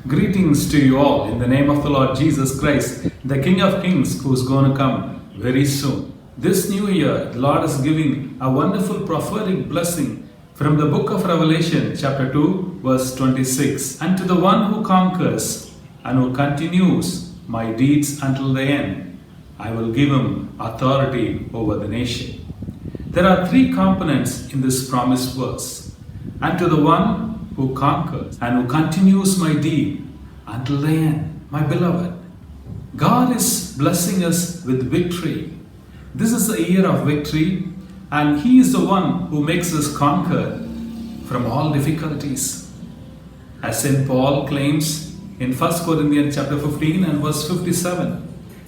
Greetings to you all in the name of the Lord Jesus Christ, the King of Kings who's going to come very soon. This new year, the Lord is giving a wonderful prophetic blessing from the book of Revelation, chapter 2, verse 26. And to the one who conquers and who continues my deeds until the end, I will give him authority over the nation. There are three components in this promised verse. And to the one who conquers and who continues my deed until the end, my beloved. God is blessing us with victory. This is a year of victory, and He is the one who makes us conquer from all difficulties. As St. Paul claims in 1 Corinthians chapter 15 and verse 57,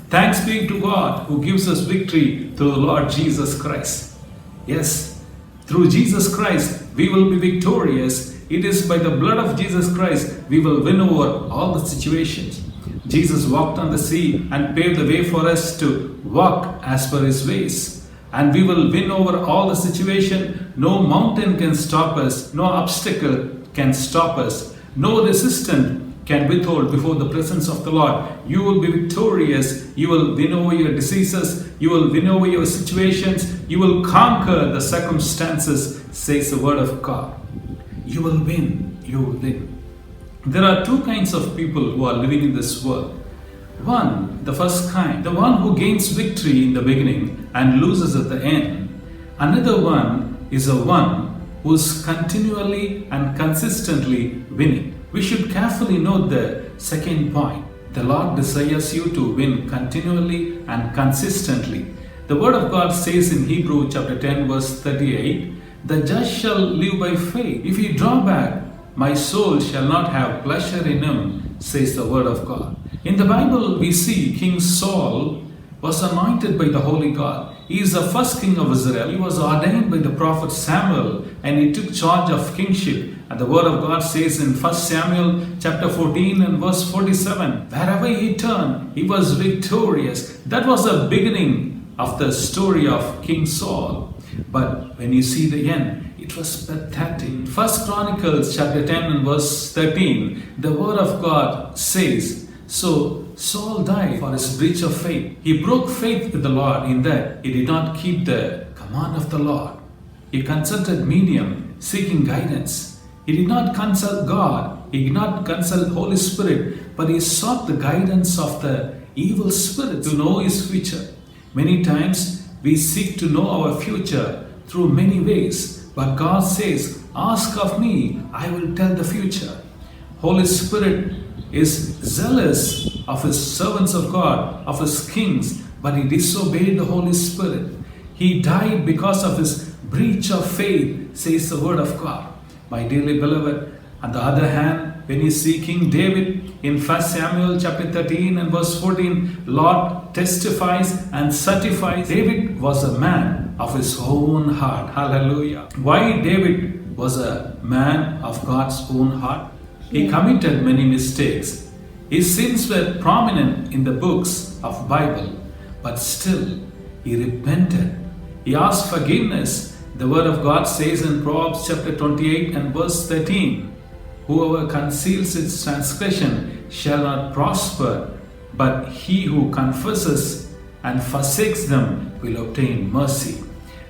thanks be to God who gives us victory through the Lord Jesus Christ. Yes, through Jesus Christ we will be victorious. It is by the blood of Jesus Christ we will win over all the situations. Jesus walked on the sea and paved the way for us to walk as per His ways. And we will win over all the situation. No mountain can stop us. No obstacle can stop us. No resistance can withhold before the presence of the Lord. You will be victorious. You will win over your diseases. You will win over your situations. You will conquer the circumstances, says the word of God. You will win. You will win. There are two kinds of people who are living in this world. One, the first kind, the one who gains victory in the beginning and loses at the end. Another one is the one who is continually and consistently winning. We should carefully note the second point. The Lord desires you to win continually and consistently. The word of God says in Hebrews chapter 10 verse 38, the just shall live by faith. If he draw back, my soul shall not have pleasure in him, says the word of God. In the Bible, we see King Saul was anointed by the Holy God. He is the first king of Israel. He was ordained by the prophet Samuel, and he took charge of kingship. And the word of God says in 1 Samuel chapter 14 and verse 47, wherever he turned, he was victorious. That was the beginning of the story of King Saul. But when you see the end, it was pathetic. 1 Chronicles chapter 10 and verse 13, the word of God says, so Saul died for his breach of faith. He broke faith with the Lord in that he did not keep the command of the Lord. He consulted medium seeking guidance. He did not consult God. He did not consult Holy Spirit, but he sought the guidance of the evil spirit to know his future. Many times we seek to know our future through many ways, but God says, ask of me, I will tell the future. Holy Spirit is zealous of His servants of God, of His kings, but he disobeyed the Holy Spirit. He died because of his breach of faith, says the word of God. My dearly beloved, on the other hand, when you see King David in 1 Samuel chapter 13 and verse 14, Lord testifies and certifies David was a man of his own heart. Hallelujah. Why David was a man of God's own heart? He committed many mistakes. His sins were prominent in the books of Bible, but still he repented. He asked forgiveness. The word of God says in Proverbs chapter 28 and verse 13, whoever conceals its transgression shall not prosper, but he who confesses and forsakes them will obtain mercy.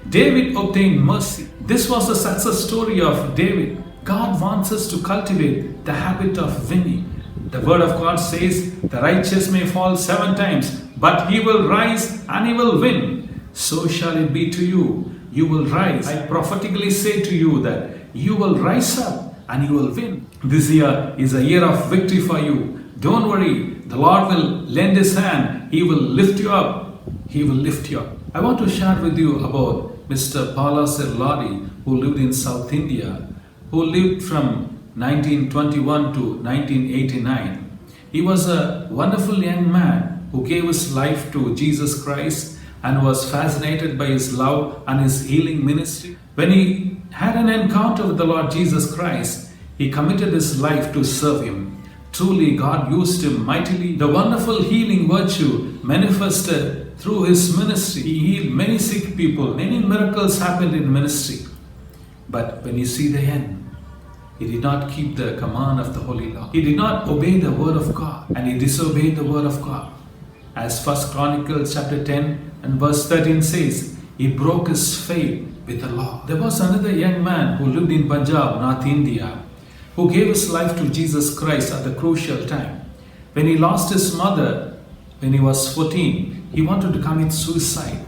David obtained mercy. This was the success story of David. God wants us to cultivate the habit of winning. The word of God says, the righteous may fall 7 times, but he will rise and he will win. So shall it be to you. You will rise. I prophetically say to you that you will rise up and you will win. This year is a year of victory for you. Don't worry. The Lord will lend His hand. He will lift you up. He will lift you up. I want to share with you about Mr. Palasar Ladi, who lived in South India, who lived from 1921 to 1989. He was a wonderful young man who gave his life to Jesus Christ and was fascinated by His love and His healing ministry. When he had an encounter with the Lord Jesus Christ, he committed his life to serve Him. Truly, God used him mightily. The wonderful healing virtue manifested through his ministry. He healed many sick people. Many miracles happened in ministry. But when you see the end, He did not keep the command of the Holy Law. He did not obey the word of God, and he disobeyed the word of God. As 1 Chronicles chapter 10 and verse 13 says, he broke his faith with the law. There was another young man who lived in Punjab, North India, who gave his life to Jesus Christ at the crucial time. When he lost his mother when he was 14, he wanted to commit suicide.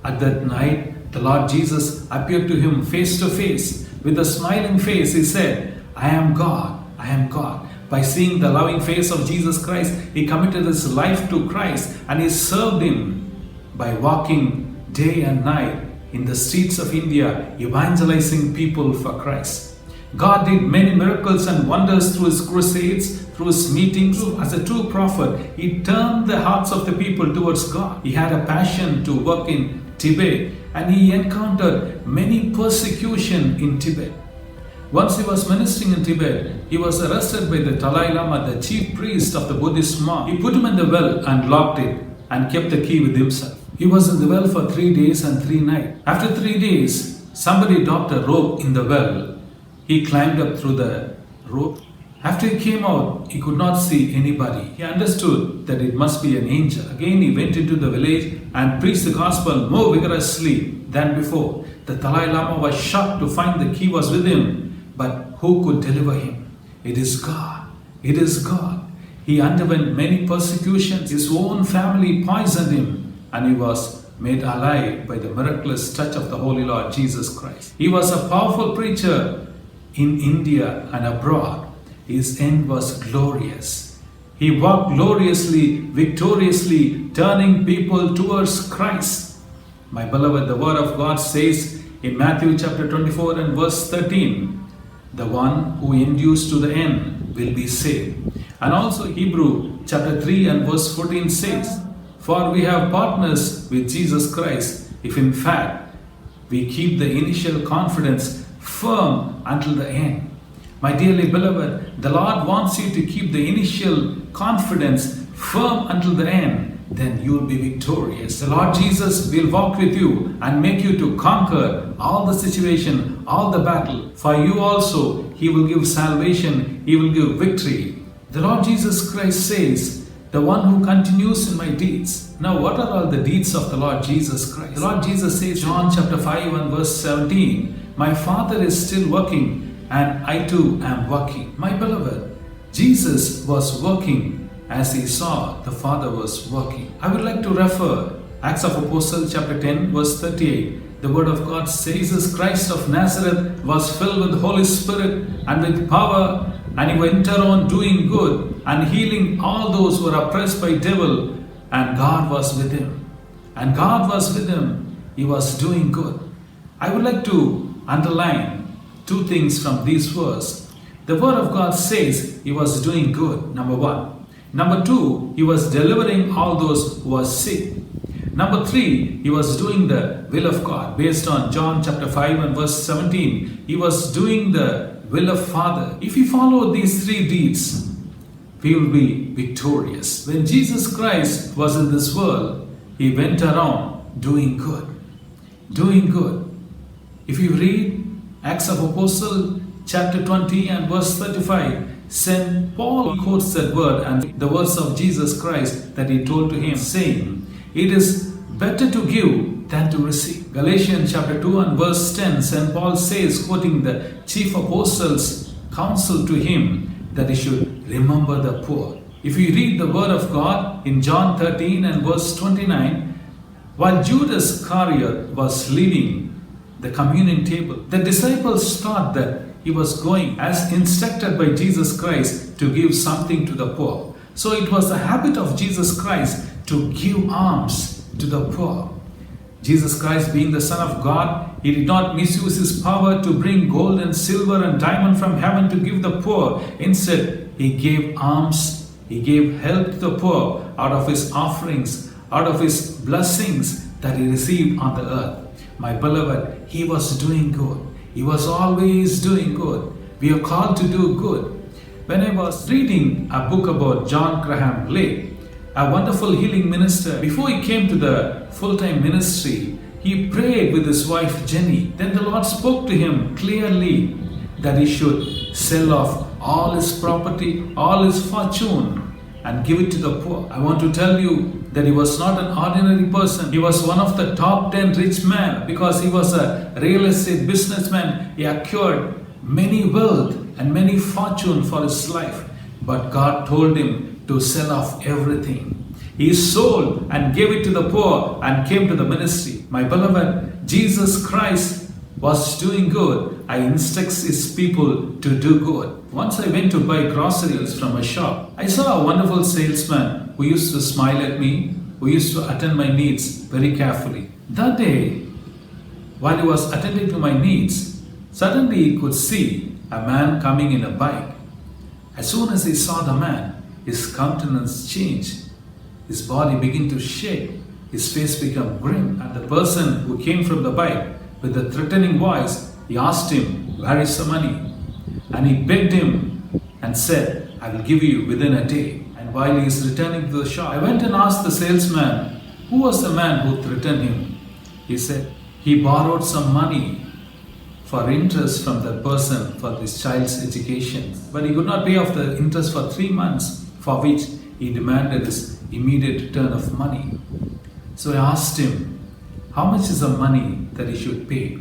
At that night, the Lord Jesus appeared to him face to face. With a smiling face, he said, I am God, I am God. By seeing the loving face of Jesus Christ, he committed his life to Christ and he served him by walking day and night in the streets of India, evangelizing people for Christ. God did many miracles and wonders through his crusades, through his meetings. As a true prophet, he turned the hearts of the people towards God. He had a passion to work in Tibet, and he encountered many persecution in Tibet. Once he was ministering in Tibet, he was arrested by the Dalai Lama, the chief priest of the Buddhist monk. He put him in the well and locked it and kept the key with himself. He was in the well for 3 days and 3 nights. After 3 days, somebody dropped a rope in the well. He climbed up through the rope. After he came out, he could not see anybody. He understood that it must be an angel. Again, he went into the village and preached the gospel more vigorously than before. The Dalai Lama was shocked to find the key was with him, but who could deliver him? It is God. It is God. He underwent many persecutions. His own family poisoned him, and he was made alive by the miraculous touch of the Holy Lord Jesus Christ. He was a powerful preacher in India and abroad. His end was glorious. He walked gloriously, victoriously, turning people towards Christ. My beloved, the word of God says in Matthew chapter 24 and verse 13, the one who endures to the end will be saved. And also Hebrew chapter 3 and verse 14 says, for we have partners with Jesus Christ, if in fact we keep the initial confidence firm until the end. My dearly beloved, the Lord wants you to keep the initial confidence firm until the end. Then you will be victorious. The Lord Jesus will walk with you and make you to conquer all the situation, all the battle. For you also, He will give salvation. He will give victory. The Lord Jesus Christ says, the one who continues in my deeds. Now, what are all the deeds of the Lord Jesus Christ? The Lord Jesus says, John chapter 5 and verse 17, my Father is still working, and I too am working. My beloved, Jesus was working as he saw the Father was working. I would like to refer Acts of Apostles chapter 10 verse 38. The word of God says, Jesus Christ of Nazareth was filled with the Holy Spirit and with power, and he went around doing good and healing all those who were oppressed by devil, and God was with him. And God was with him. He was doing good. I would like to underline 2 things from these verses. The word of God says he was doing good, number 1. Number 2, he was delivering all those who were sick. Number 3, he was doing the will of God. Based on John chapter 5 and verse 17, he was doing the will of Father. If we follow these 3 deeds, we will be victorious. When Jesus Christ was in this world, he went around doing good. Doing good. If you read Acts of Apostles chapter 20 and verse 35, St. Paul quotes that word and the words of Jesus Christ that he told to him, saying, it is better to give than to receive. Galatians chapter 2 and verse 10, St. Paul says, quoting the chief apostles' counsel to him, that he should remember the poor. If you read the word of God in John 13 and verse 29, while Judas Iscariot was leaving the communion table, the disciples thought that he was going as instructed by Jesus Christ to give something to the poor. So it was the habit of Jesus Christ to give alms to the poor. Jesus Christ, being the Son of God, he did not misuse his power to bring gold and silver and diamond from heaven to give the poor. Instead, he gave alms, he gave help to the poor out of his offerings, out of his blessings that he received on the earth. My beloved, he was doing good. He was always doing good. We are called to do good. When I was reading a book about John Graham Lake, a wonderful healing minister, before he came to the full-time ministry, he prayed with his wife Jenny. Then the Lord spoke to him clearly that he should sell off all his property, all his fortune, and give it to the poor. I want to tell you that he was not an ordinary person. He was one of the top 10 rich men because he was a real estate businessman. He acquired many wealth and many fortune for his life. But God told him to sell off everything. He sold and gave it to the poor and came to the ministry. My beloved, Jesus Christ was doing good. I instruct his people to do good. Once I went to buy groceries from a shop. I saw a wonderful salesman who used to smile at me, who used to attend my needs very carefully. That day, while he was attending to my needs, suddenly he could see a man coming in a bike. As soon as he saw the man, his countenance changed. His body began to shake. His face became grim. And the person who came from the bike with a threatening voice, he asked him, "Where is the money?" And he begged him and said, "I will give you within a day." And while he is returning to the shop, I went and asked the salesman, who was the man who threatened him? He said, he borrowed some money for interest from that person for this child's education. But he could not pay off the interest for 3 months, for which he demanded his immediate return of money. So I asked him, how much is the money that he should pay?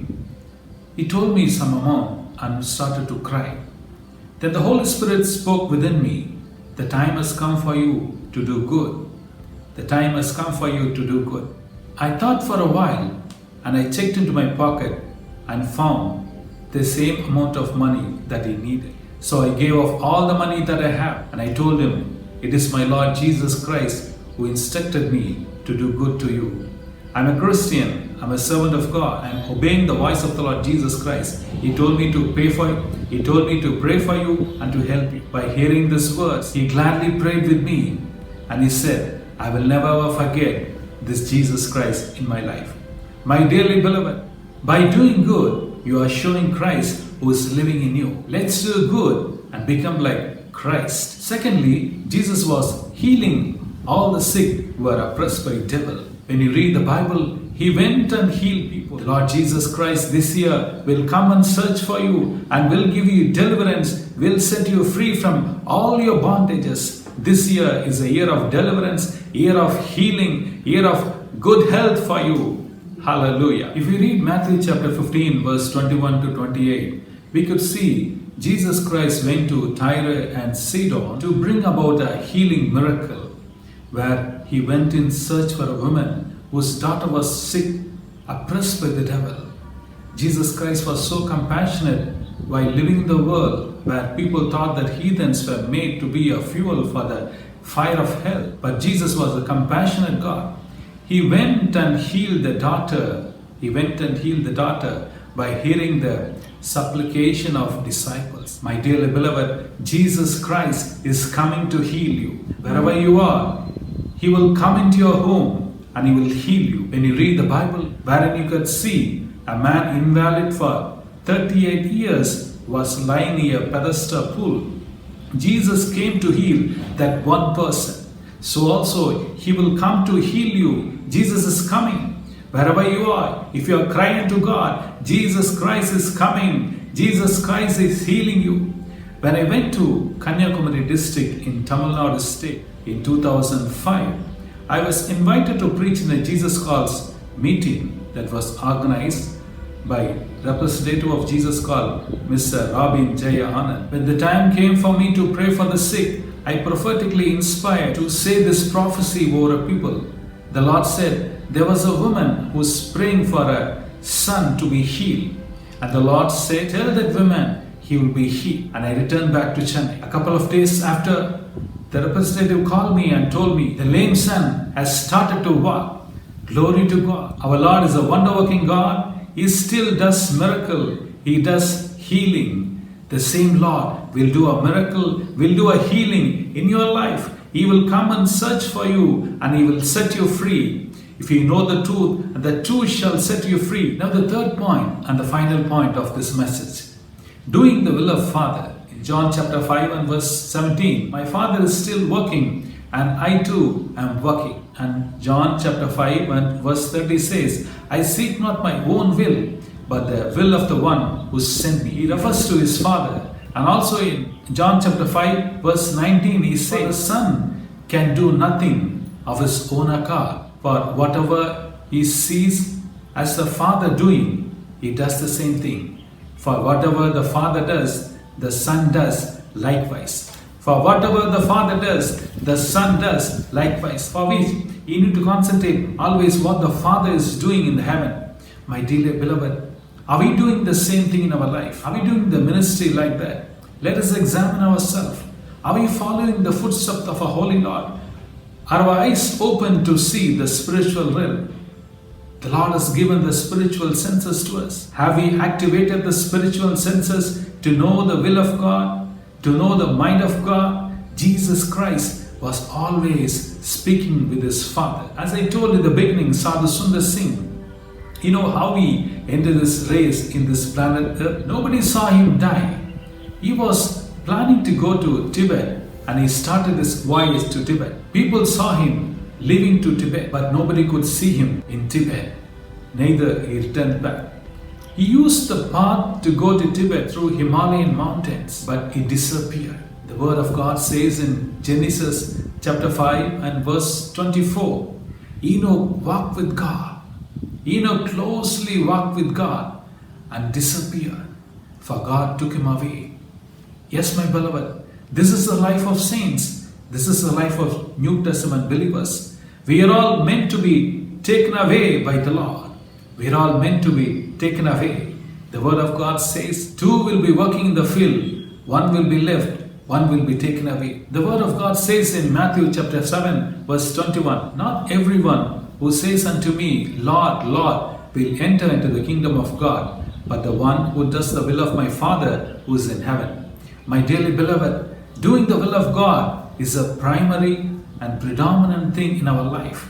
He told me some amount and started to cry. Then the Holy Spirit spoke within me, the time has come for you to do good. The time has come for you to do good. I thought for a while and I checked into my pocket and found the same amount of money that he needed. So I gave off all the money that I have and I told him, it is my Lord Jesus Christ who instructed me to do good to you. I'm a Christian, I'm a servant of God, I'm obeying the voice of the Lord Jesus Christ. He told me to pay for you, He told me to pray for you and to help you. By hearing these words, he gladly prayed with me and he said, I will never ever forget this Jesus Christ in my life. My dearly beloved, by doing good, you are showing Christ who is living in you. Let's do good and become like Christ. Secondly, Jesus was healing all the sick who are oppressed by devil. When you read the Bible, He went and healed people. The Lord Jesus Christ this year will come and search for you and will give you deliverance, will set you free from all your bondages. This year is a year of deliverance, year of healing, year of good health for you. Hallelujah. If we read Matthew chapter 15 verse 21 to 28, we could see Jesus Christ went to Tyre and Sidon to bring about a healing miracle, where He went in search for a woman whose daughter was sick, oppressed by the devil. Jesus Christ was so compassionate while living in the world where people thought that heathens were made to be a fuel for the fire of hell. But Jesus was a compassionate God. He went and healed the daughter. He went and healed the daughter by hearing the supplication of disciples. My dearly beloved, Jesus Christ is coming to heal you. Wherever you are, He will come into your home and He will heal you. When you read the Bible, wherein you could see a man invalid for 38 years was lying in a Bethesda pool. Jesus came to heal that one person. So also He will come to heal you. Jesus is coming. Wherever you are, if you are crying to God, Jesus Christ is coming. Jesus Christ is healing you. When I went to Kanyakumari district in Tamil Nadu state in 2005, I was invited to preach in a Jesus Calls meeting that was organized by representative of Jesus Call, Mr. Robin Jaya Anand. When the time came for me to pray for the sick, I prophetically inspired to say this prophecy over people. The Lord said, there was a woman who was praying for a son to be healed. And the Lord said, tell that woman he will be healed. And I returned back to Chennai. A couple of days after, the representative called me and told me, the lame son has started to walk. Glory to God. Our Lord is a wonder-working God. He still does miracle. He does healing. The same Lord will do a miracle, will do a healing in your life. He will come and search for you and He will set you free. If you know the truth shall set you free. Now the third point and the final point of this message. Doing the will of Father. In John chapter 5 and verse 17, my Father is still working and I too am working. And John chapter 5 and verse 30 says, I seek not my own will, but the will of the one who sent me. He refers to His Father. And also in John chapter 5 verse 19 he says, the Son can do nothing of his own accord, for whatever he sees as the Father doing, he does the same thing. For whatever the Father does, the Son does likewise. For whatever the Father does, the Son does likewise. For which you need to concentrate always what the Father is doing in heaven. My dearly beloved, are we doing the same thing in our life? Are we doing the ministry like that? Let us examine ourselves. Are we following the footsteps of our Holy Lord? Are our eyes open to see the spiritual realm? The Lord has given the spiritual senses to us. Have we activated the spiritual senses to know the will of God, to know the mind of God? Jesus Christ was always speaking with his Father. As I told in the beginning, Sadhu Sundar Singh, you know how he entered this race in this planet Earth? Nobody saw him die. He was planning to go to Tibet and he started his voyage to Tibet. People saw him leaving to Tibet, but nobody could see him in Tibet. Neither he returned back. He used the path to go to Tibet through Himalayan mountains, but he disappeared. The word of God says in Genesis chapter 5 and verse 24, Enoch walked with God. Enoch closely walked with God and disappeared, for God took him away. Yes, my beloved, this is the life of saints. This is the life of New Testament believers. We are all meant to be taken away by the Lord. We are all meant to be taken away. The word of God says, two will be working in the field, one will be left, one will be taken away. The word of God says in Matthew chapter 7 verse 21, not everyone who says unto me, Lord, Lord, will enter into the kingdom of God, but the one who does the will of my Father who is in heaven. My dearly beloved, doing the will of God is a primary and predominant thing in our life.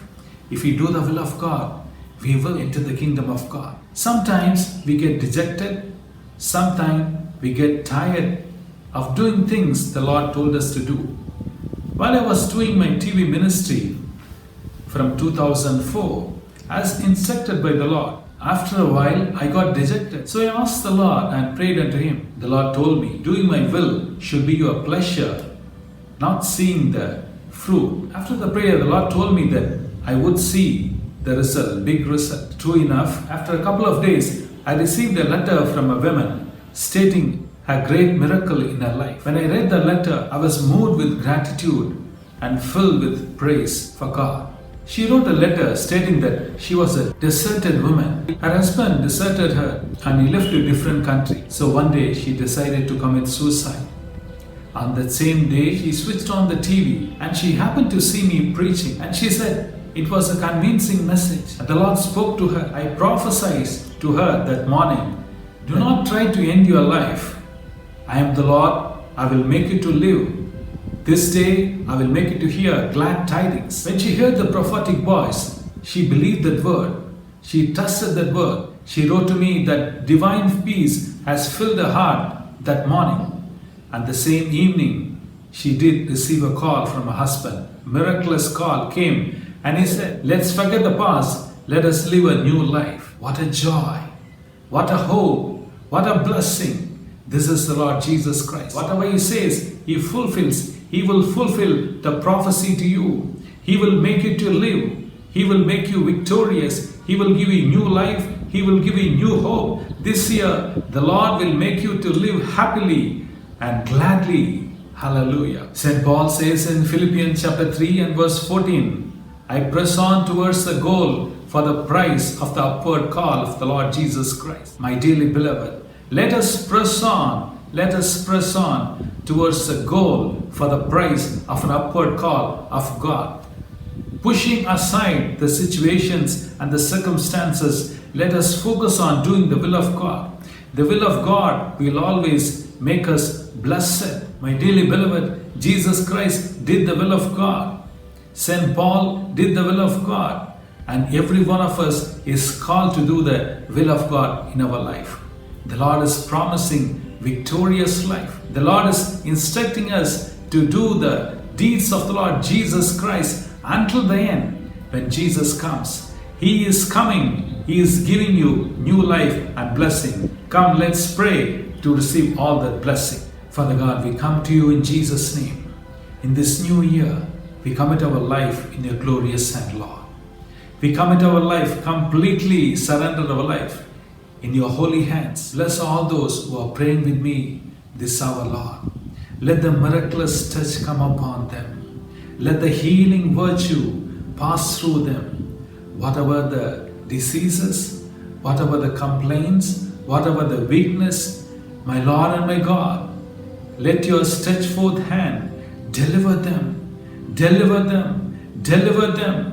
If we do the will of God, we will enter the kingdom of God. Sometimes we get dejected, sometimes we get tired of doing things the Lord told us to do. While I was doing my TV ministry from 2004, as instructed by the Lord, after a while I got dejected. So I asked the Lord and prayed unto Him. The Lord told me, doing my will should be your pleasure, not seeing the fruit. After the prayer, the Lord told me that I would see the result, big result. True enough, after a couple of days, I received a letter from a woman stating a great miracle in her life. When I read the letter, I was moved with gratitude and filled with praise for God. She wrote a letter stating that she was a deserted woman. Her husband deserted her and he left to a different country. So one day she decided to commit suicide. On that same day, she switched on the TV and she happened to see me preaching. And she said, it was a convincing message. And the Lord spoke to her. I prophesied to her that morning, do not try to end your life. I am the Lord, I will make you to live. This day I will make you to hear glad tidings. When she heard the prophetic voice, she believed that word. She trusted that word. She wrote to me that divine peace has filled her heart that morning. And the same evening, she did receive a call from her husband. Miraculous call came and he said, let's forget the past. Let us live a new life. What a joy. What a hope. What a blessing. This is the Lord Jesus Christ. Whatever He says, He fulfills. He will fulfill the prophecy to you. He will make you to live. He will make you victorious. He will give you new life. He will give you new hope. This year, the Lord will make you to live happily and gladly. Hallelujah. St. Paul says in Philippians chapter 3 and verse 14, I press on towards the goal for the prize of the upward call of the Lord Jesus Christ. My dearly beloved, let us press on. Let us press on towards the goal for the prize of an upward call of God. Pushing aside the situations and the circumstances, let us focus on doing the will of God. The will of God will always make us blessed. My dearly beloved, Jesus Christ did the will of God. St. Paul did the will of God. And every one of us is called to do the will of God in our life. The Lord is promising victorious life. The Lord is instructing us to do the deeds of the Lord Jesus Christ until the end. When Jesus comes, He is coming. He is giving you new life and blessing. Come, let's pray to receive all that blessing. Father God, we come to you in Jesus' name. In this new year, we commit our life in your glorious hand, Lord. We commit our life, completely surrender our life in your holy hands. Bless all those who are praying with me this hour, Lord. Let the miraculous touch come upon them. Let the healing virtue pass through them. Whatever the diseases, whatever the complaints, whatever the weakness, my Lord and my God, let your stretch forth hand deliver them, deliver them, deliver them.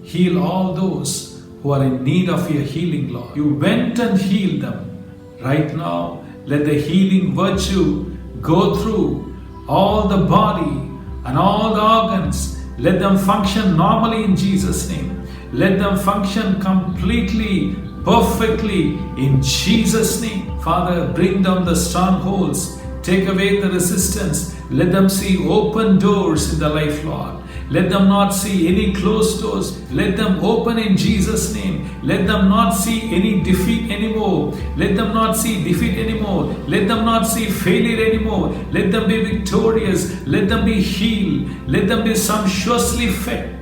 Heal all those who are in need of your healing, Lord. You went and healed them. Right now, let the healing virtue go through all the body and all the organs. Let them function normally in Jesus' name. Let them function completely, perfectly in Jesus' name. Father, bring down the strongholds. Take away the resistance. Let them see open doors in the life, Lord. Let them not see any closed doors. Let them open in Jesus' name. Let them not see any defeat anymore. Let them not see defeat anymore. Let them not see failure anymore. Let them be victorious. Let them be healed. Let them be sumptuously fed.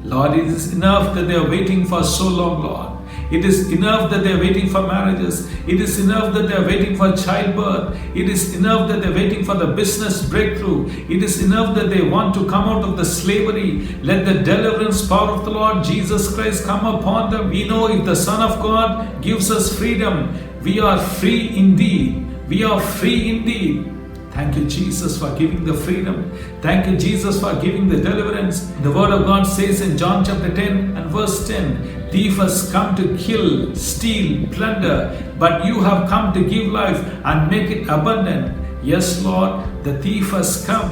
Lord, it is enough that they are waiting for so long, Lord. It is enough that they are waiting for marriages. It is enough that they are waiting for childbirth. It is enough that they are waiting for the business breakthrough. It is enough that they want to come out of the slavery. Let the deliverance power of the Lord Jesus Christ come upon them. We know if the Son of God gives us freedom, we are free indeed. We are free indeed. Thank you, Jesus, for giving the freedom. Thank you, Jesus, for giving the deliverance. The Word of God says in John chapter 10 and verse 10, thief has come to kill, steal, plunder, but you have come to give life and make it abundant. Yes, Lord, the thief has come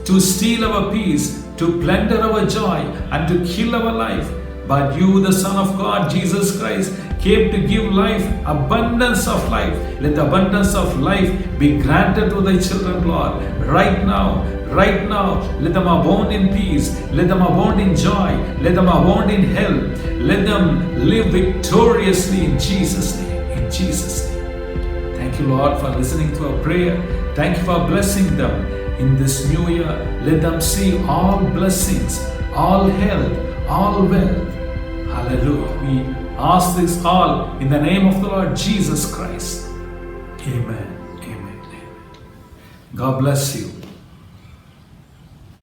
to steal our peace, to plunder our joy, and to kill our life. But you, the Son of God, Jesus Christ, came to give life, abundance of life. Let the abundance of life be granted to thy children, Lord. Right now, let them abound in peace. Let them abound in joy. Let them abound in health. Let them live victoriously in Jesus' name. In Jesus' name. Thank you, Lord, for listening to our prayer. Thank you for blessing them in this new year. Let them see all blessings, all health, all wealth. Hallelujah. We ask this all in the name of the Lord Jesus Christ. Amen. Amen. Amen. God bless you.